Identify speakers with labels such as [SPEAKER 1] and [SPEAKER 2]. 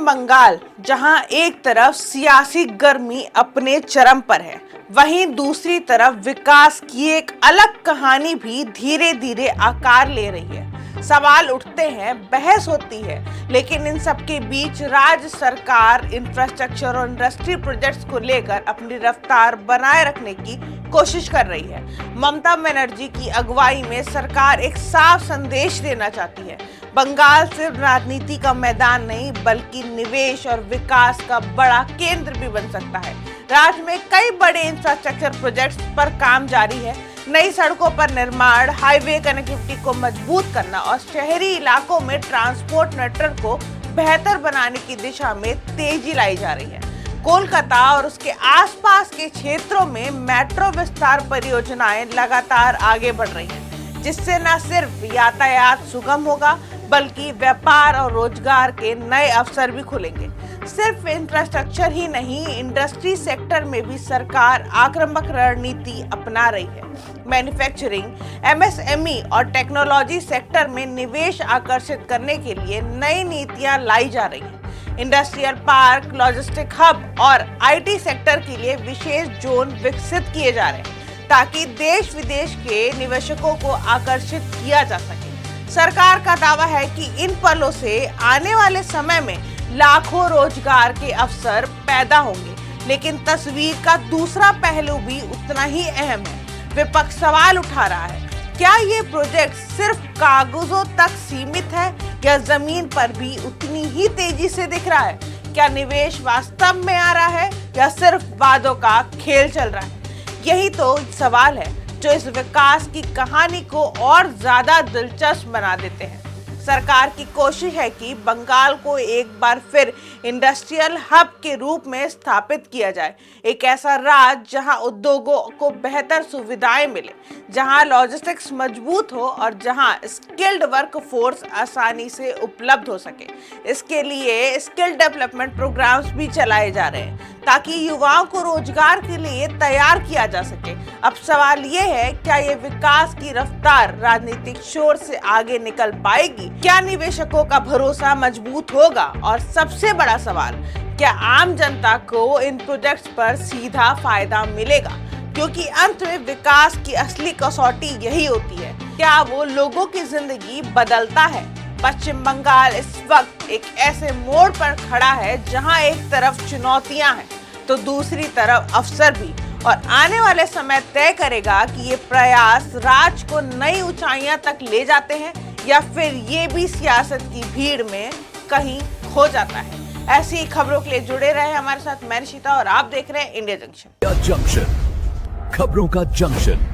[SPEAKER 1] पश्चिम बंगाल, जहां एक तरफ सियासी गर्मी अपने चरम पर है, वहीं दूसरी तरफ विकास की एक अलग कहानी भी धीरे धीरे आकार ले रही है। सवाल उठते हैं, बहस होती है, लेकिन इन सब के बीच राज्य सरकार इंफ्रास्ट्रक्चर और इंडस्ट्री प्रोजेक्ट्स को लेकर अपनी रफ्तार बनाए रखने की कोशिश कर रही है। ममता बनर्जी की अगुवाई में सरकार एक साफ संदेश देना चाहती है। बंगाल सिर्फ राजनीति का मैदान नहीं, बल्कि निवेश और विकास का बड़ा केंद्र भी बन सकता है। राज्य में कई बड़े इंफ्रास्ट्रक्चर प्रोजेक्ट्स पर काम जारी है। नई सड़कों पर निर्माण, हाईवे कनेक्टिविटी को मजबूत करना और शहरी इलाकों में ट्रांसपोर्ट नेटवर्क को बेहतर बनाने की दिशा में तेजी लाई जा रही है। कोलकाता और उसके आसपास के क्षेत्रों में मेट्रो विस्तार परियोजनाएं लगातार आगे बढ़ रही हैं, जिससे न सिर्फ यातायात सुगम होगा, बल्कि व्यापार और रोजगार के नए अवसर भी खुलेंगे। सिर्फ इंफ्रास्ट्रक्चर ही नहीं, इंडस्ट्री सेक्टर में भी सरकार आक्रामक रणनीति अपना रही है। मैन्युफैक्चरिंग, एमएसएमई और टेक्नोलॉजी सेक्टर में निवेश आकर्षित करने के लिए नई नीतियां लाई जा रही हैं। इंडस्ट्रियल पार्क, लॉजिस्टिक हब और आईटी सेक्टर के लिए विशेष जोन विकसित किए जा रहे हैं, ताकि देश विदेश के निवेशकों को आकर्षित किया जा सके। सरकार का दावा है कि इन पलों से आने वाले समय में लाखों रोजगार के अवसर पैदा होंगे, लेकिन तस्वीर का दूसरा पहलू भी उतना ही अहम है। विपक्ष सवाल उठा रहा है, क्या ये प्रोजेक्ट सिर्फ कागजों तक सीमित है या जमीन पर भी उतनी ही तेजी से दिख रहा है? क्या निवेश वास्तव में आ रहा है या सिर्फ वादों का खेल चल रहा है? यही तो सवाल है जो इस विकास की कहानी को और ज्यादा दिलचस्प बना देते हैं। सरकार की कोशिश है कि बंगाल को एक बार फिर इंडस्ट्रियल हब के रूप में स्थापित किया जाए, एक ऐसा राज्य जहां उद्योगों को बेहतर सुविधाएं मिले, जहां लॉजिस्टिक्स मजबूत हो और जहां स्किल्ड वर्क फोर्स आसानी से उपलब्ध हो सके। इसके लिए स्किल डेवलपमेंट प्रोग्राम्स भी चलाए जा रहे हैं, ताकि युवाओं को रोजगार के लिए तैयार किया जा सके। अब सवाल ये है, क्या ये विकास की रफ्तार राजनीतिक शोर से आगे निकल पाएगी? क्या निवेशकों का भरोसा मजबूत होगा? और सबसे बड़ा सवाल, क्या आम जनता को इन प्रोजेक्ट्स पर सीधा फायदा मिलेगा? क्योंकि अंत में विकास की असली कसौटी यही होती है, क्या वो लोगों की जिंदगी बदलता है? पश्चिम बंगाल इस वक्त एक ऐसे मोड़ पर खड़ा है जहां एक तरफ चुनौतियां हैं तो दूसरी तरफ अवसर भी, और आने वाले समय तय करेगा कि ये प्रयास राज्य को नई ऊंचाइयां तक ले जाते हैं या फिर ये भी सियासत की भीड़ में कहीं खो जाता है। ऐसी खबरों के लिए जुड़े रहे हमारे साथ। मैं निशिता और आप देख रहे हैं इंडिया जंक्शन।
[SPEAKER 2] खबरों का जंक्शन।